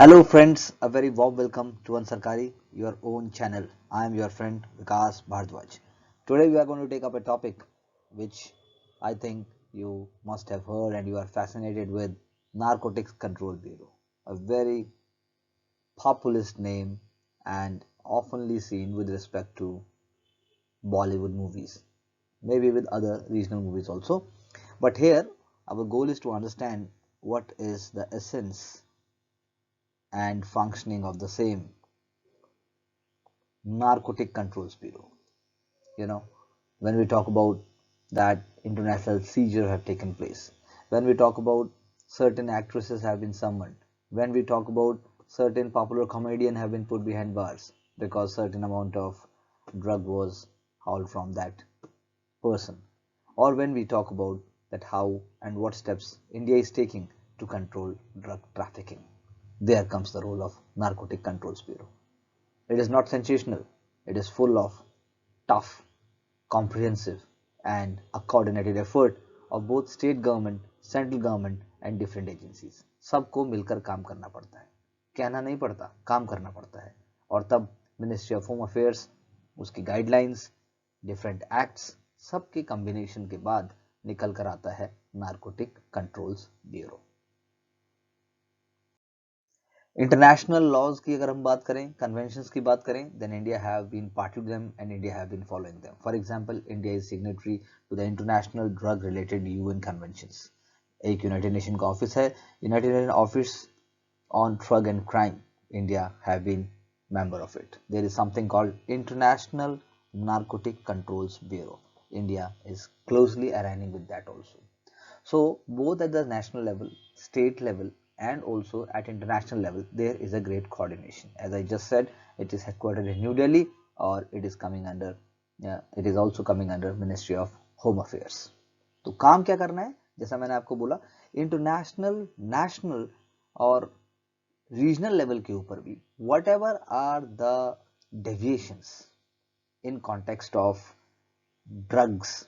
Hello friends, a very warm welcome to Ansarkari, your own channel. I am your friend Vikas Bhardwaj. Today we are going to take up a topic which I think you must have heard and you are fascinated with, Narcotics Control Bureau. A very populist name and oftenly seen with respect to Bollywood movies, maybe with other regional movies also. But here our goal is to understand what is the essence and functioning of the same Narcotic Controls Bureau. You know, when we talk about that international seizure have taken place, when we talk about certain actresses have been summoned, when we talk about certain popular comedian have been put behind bars because certain amount of drug was hauled from that person, or when we talk about that how and what steps India is taking to control drug trafficking, there comes the role of Narcotic Controls Bureau. It is not sensational. It is full of tough, comprehensive, and a coordinated effort of both state government, central government and different agencies. सबको मिलकर काम करना पड़ता है, कहना नहीं पड़ता, काम करना पड़ता है. और तब मिनिस्ट्री ऑफ होम अफेयर्स, उसकी गाइडलाइंस, डिफरेंट एक्ट्स, सबके कॉम्बिनेशन के बाद निकल कर आता है narcotic controls bureau. International laws की अगर हम बात करें, कन्वेंशंस की बात करें, then India have been party to them and India have been following them. For example, India is signatory to the international drug related UN conventions. एक united nation का ऑफिस है, united nation office on drug and crime. India have been member of it. There is something called International Narcotic Controls Bureau. India is closely aligning with that also. So both at the national level, state level and also at international level, there is a great coordination. As I just said, it is headquartered in New Delhi, or it is coming under, it is also coming under Ministry of Home Affairs. तो काम क्या करना है, जैसा मैंने आपको बोला, international, national और रीजनल लेवल के ऊपर भी what ever are the deviations in context of drugs,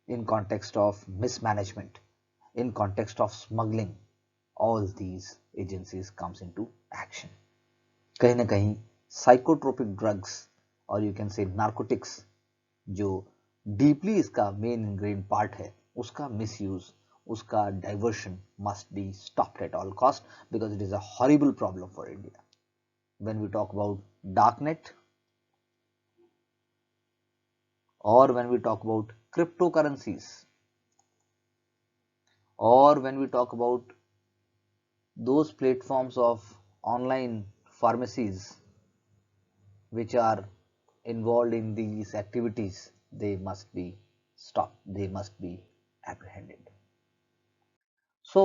in context of mismanagement, in context of smuggling, all these agencies comes into action. कहीं ना कहीं साइकोट्रोपिक ड्रग्स और यू कैन से नार्कोटिक्स जो deeply इसका main ingredient part है, उसका misuse, उसका diversion must be stopped at all cost because it is a horrible problem for India. When we talk about darknet or when we talk about cryptocurrencies, or when we talk about those platforms of online pharmacies which are involved in these activities, they must be stopped, they must be apprehended. So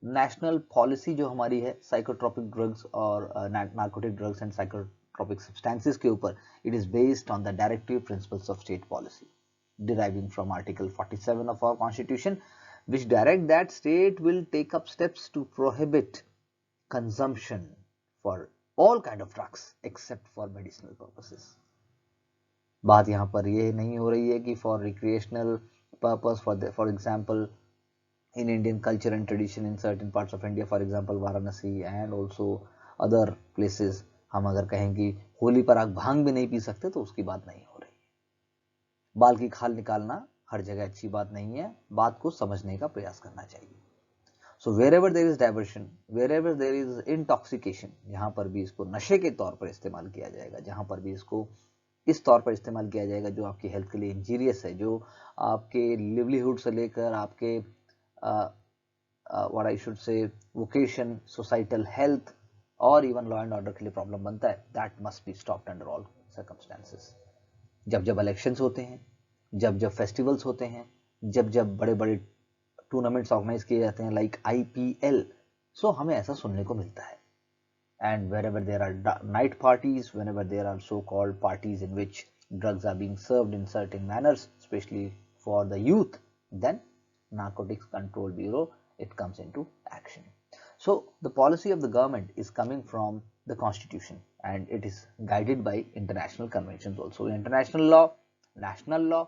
national policy जो हमारी है psychotropic drugs और narcotic drugs and psychotropic substances के ऊपर, it is based on the directive principles of state policy deriving from Article 47 of our Constitution, which direct that state will take up steps to prohibit consumption for all kind of drugs except for medicinal purposes. बात यहाँ पर ये नहीं हो रही है कि for recreational purpose, for example in Indian culture and tradition in certain parts of India, for example Varanasi and also other places, हम अगर कहें कि होली पर आप भांग भी नहीं पी सकते तो उसकी बात नहीं हो रही. बाल की खाल निकालना हर जगह अच्छी बात नहीं है, बात को समझने का प्रयास करना चाहिए. So where ever there is diversion, where ever there is intoxication, जहां पर भी इसको नशे के तौर पर इस्तेमाल किया जाएगा, जहां पर भी इसको इस तौर पर इस्तेमाल किया जाएगा जो आपकी हेल्थ के लिए इंजीरियस है, जो आपके लिवलीहुड से लेकर आपके what I should say vocation, societal health और इवन लॉ एंड ऑर्डर के लिए प्रॉब्लम बनता है, that must be stopped under all circumstances. जब जब इलेक्शंस होते हैं, जब जब फेस्टिवल्स होते हैं, जब जब बड़े बड़े टूर्नामेंट्स ऑर्गेनाइज किए जाते हैं लाइक आईपीएल, सो हमें ऐसा सुनने को मिलता है. And where ever there are night parties, when ever there are so called parties in which drugs are being served in certain manners, especially for the youth, then Narcotics Control Bureau, it comes into action. So the policy of the government is coming from the constitution and it is guided by international conventions also. International law, national law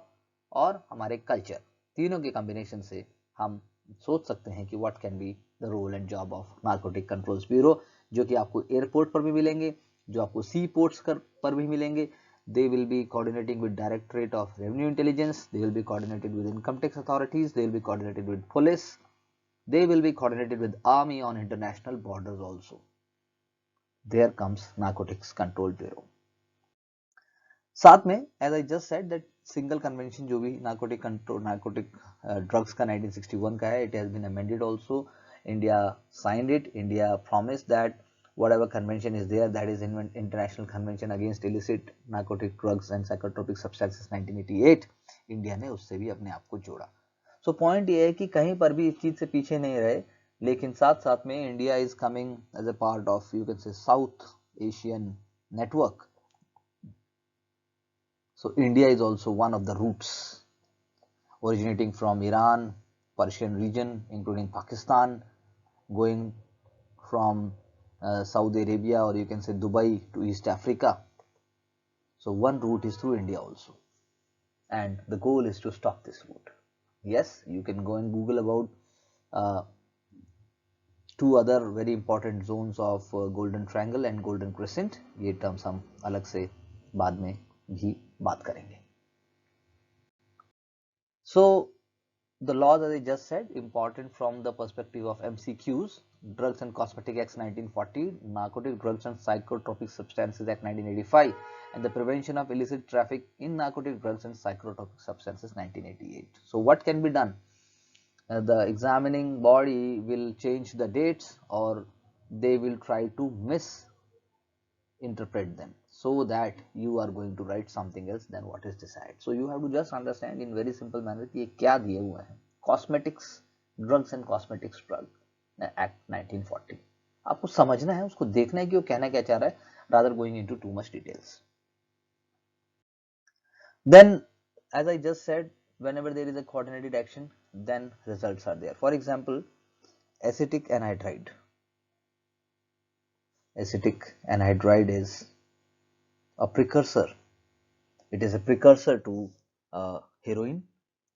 और हमारे culture, तीनों के combination से हम सोच सकते हैं कि what can be the role and job of narcotic controls bureau, जो कि आपको एयरपोर्ट पर भी मिलेंगे, जो आपको सी पोर्ट्स पर भी मिलेंगे. They will be coordinating with Directorate of Revenue Intelligence. They will be coordinated with income tax authorities. They will be coordinated with police. They will be coordinated with army on international borders also. There comes Narcotics Control Bureau. साथ में, as I just said, that single convention जो भी narcotic drugs का 1961 का है, it has been amended also. India signed it. India promised that whatever convention is there, that is International Convention Against Illicit Narcotic Drugs and Psychotropic Substances 1988, India ने उससे भी अपने आप को जोड़ा. सो पॉइंट ये है कि कहीं पर भी इस चीज से पीछे नहीं रहे, लेकिन साथ साथ में India is coming as a part of, you can say, South Asian network. So India is also one of the routes originating from Iran, Persian region, including Pakistan, going from Saudi Arabia, or you can say Dubai, to East Africa. So one route is through India also, and the goal is to stop this route. Yes, you can go and Google about two other very important zones of Golden Triangle and Golden Crescent. ये terms हम अलग से बाद में भी बात करेंगे. So the laws, as I just said, important from the perspective of MCQs. Drugs and Cosmetic Acts 1940, Narcotic Drugs and Psychotropic Substances Act 1985, and the Prevention of Illicit Traffic in Narcotic Drugs and Psychotropic Substances 1988. So what can be done? The examining body will change the dates, or they will try to misinterpret them, so that you are going to write something else than what is decided. So you have to just understand in very simple manner कि ये क्या दिए हुए हैं. Cosmetics, Drugs and Cosmetics Drug Act 1940. आपको समझना है, उसको देखना है कि वो कहना क्या चाह रहा है, rather going into too much details. Then, as I just said, whenever there is a coordinated action, then results are there. For example, acetic anhydride. Acetic anhydride is a precursor. It is a precursor to heroin,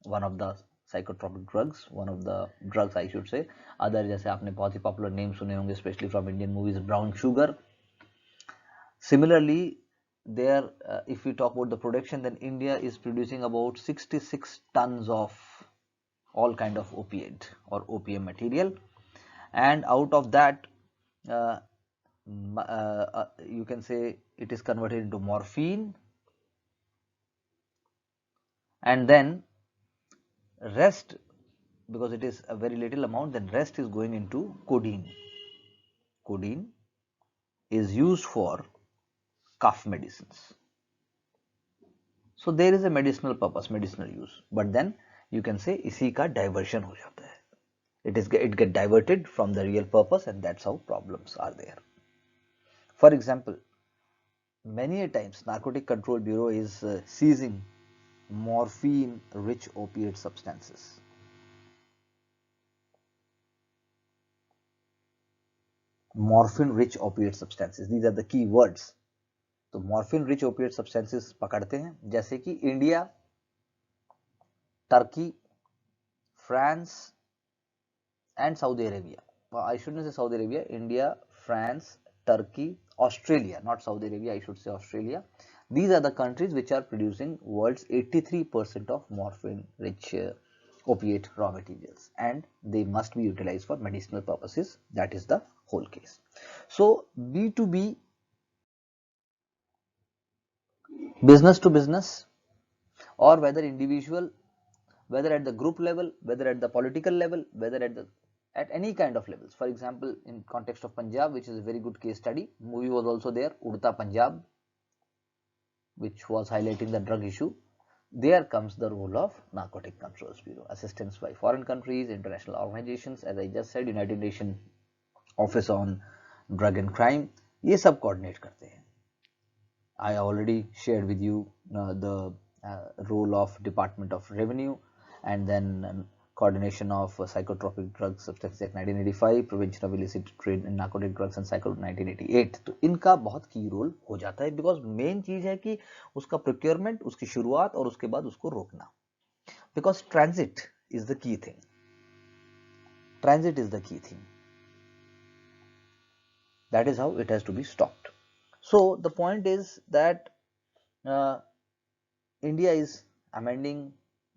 one of the psychotropic drugs, one of the drugs I should say. Other, जैसे आपने बहुत ही popular names सुने होंगे, especially from Indian movies, brown sugar. Similarly, there, if we talk about the production, then India is producing about 66 tons of all kind of opiate or opium material, and out of that, you can say it is converted into morphine, and then rest, because it is a very little amount, then rest is going into codeine. Codeine is used for cough medicines. So there is a medicinal purpose, medicinal use, but then you can say इसी का diversion हो जाता है. It get diverted from the real purpose, and that's how problems are there. For example, many a times Narcotic Control Bureau is seizing morphine-rich opiate substances. Morphine-rich opiate substances, these are the key words. तो morphine-rich opiate substances पकड़ते हैं, जैसे कि India, Turkey, France and Saudi Arabia. I shouldn't say Saudi Arabia, India, France, Turkey, Australia, not Saudi Arabia, I should say Australia. These are the countries which are producing world's 83% of morphine-rich opiate raw materials, and they must be utilized for medicinal purposes. That is the whole case. So B2B, business to business, or whether individual, whether at the group level, whether at the political level, whether at any kind of levels. For example, in context of Punjab, which is a very good case study, movie was also there, Udta Punjab, which was highlighting the drug issue. There comes the role of Narcotic Controls Bureau, assistance by foreign countries, international organizations, as I just said, United Nations Office on Drug and Crime, ये सब coordinate करते हैं. I already shared with you the role of Department of Revenue, and then coordination of Psychotropic Drugs Substances Act 1985, Prevention of Illicit Trade in Narcotic Drugs and Psycho 1988. तो इनका बहुत की role हो जाता है, बिकॉज मेन चीज है कि उसका प्रोक्योरमेंट, उसकी शुरुआत और उसके बाद उसको रोकना, because transit is the key thing. Transit is the key thing. That is how it has to be stopped. So the point is that uh, India is amending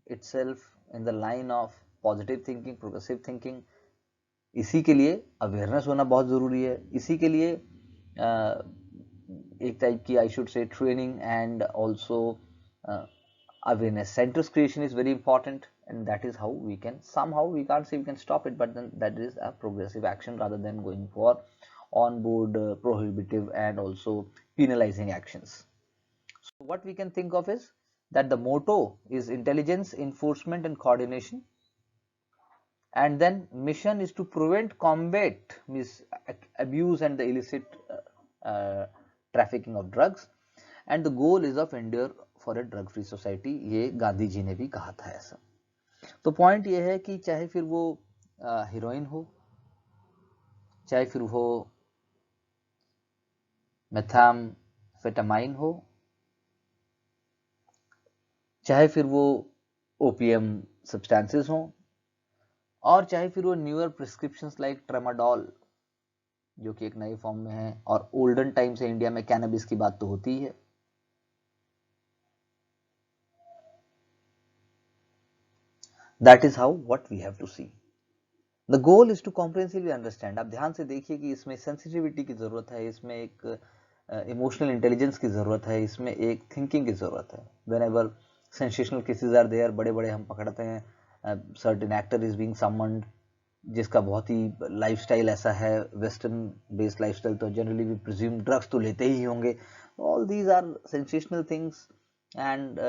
itself in the line of positive thinking, progressive thinking. इसी के लिए awareness होना बहुत ज़रूरी है. इसी के लिए एक टाइप की आई शुड से training and also awareness centers creation is very important, and that is how we can somehow, we can't say we can stop it, but then that is a progressive action rather than going for on board prohibitive and also penalizing actions. So what we can think of is that the motto is intelligence, enforcement and coordination, and then mission is to prevent, combat abuse and the illicit trafficking of drugs, and the goal is of endure for a drug free society. ये गांधी जी ने भी कहा था ऐसा. तो point ये है कि चाहे फिर वो हीरोइन हो, चाहे फिर वो मेथाम्फेटामाइन हो, चाहे फिर वो ओपीएम सब्सटेंसेस हो, और चाहे फिर वो न्यूअर प्रिस्क्रिप्शंस लाइक ट्रेमाडोल जो कि एक नए फॉर्म में है, और ओल्डन टाइम से इंडिया में कैनबिस की बात तो होती है. That is how what we have to see. The goal is to comprehensively understand. आप ध्यान से देखिए कि इसमें सेंसिटिविटी की जरूरत है, इसमें एक इमोशनल इंटेलिजेंस की जरूरत है, इसमें एक थिंकिंग की जरूरत है. When ever sensational cases are there, बड़े बड़े हम पकड़ते हैं, certain actor is being summoned जिसका बहुत ही लाइफस्टाइल ऐसा है, वेस्टर्न बेस्ड लाइफस्टाइल, तो जनरली वी प्रिज्यूम ड्रग्स तो लेते ही होंगे. All these are sensational things, and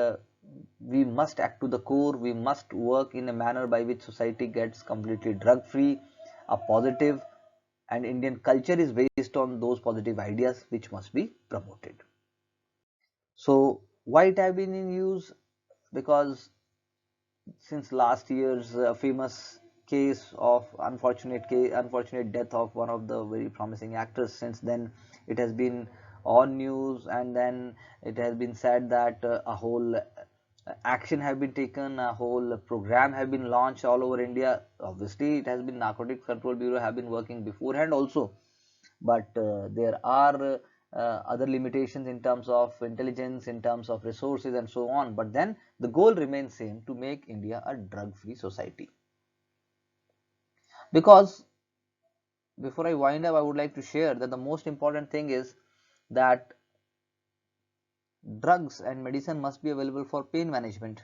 we must act to the core. We must work in a manner by which society gets completely drug free, a positive, and Indian culture is based on those positive ideas which must be promoted. So why it have been in use? Because since last year's famous case of unfortunate death of one of the very promising actors, since then it has been on news, and then it has been said that a whole action have been taken, a whole program have been launched all over India. Obviously it has been Narcotics Control Bureau have been working beforehand also, but there are other limitations in terms of intelligence, in terms of resources and so on, but then the goal remains same, to make India a drug free society. Because before I wind up, I would like to share that the most important thing is that drugs and medicine must be available for pain management,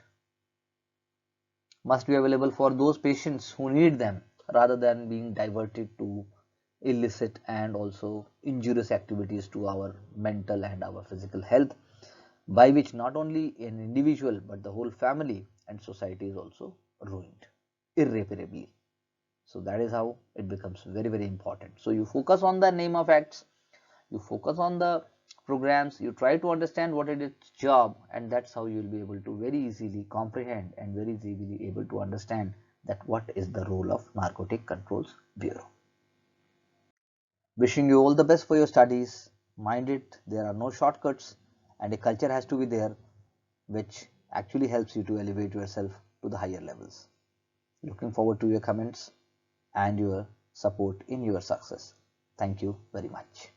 must be available for those patients who need them, rather than being diverted to illicit and also injurious activities to our mental and our physical health, by which not only an individual but the whole family and society is also ruined irreparably. So that is how it becomes very important. So you focus on the name of acts, you focus on the programs, you try to understand what is its job, and that's how you will be able to very easily comprehend and very easily able to understand that what is the role of Narcotic Controls Bureau. Wishing you all the best for your studies. Mind it, there are no shortcuts, and a culture has to be there which actually helps you to elevate yourself to the higher levels. Looking forward to your comments and your support in your success. Thank you very much.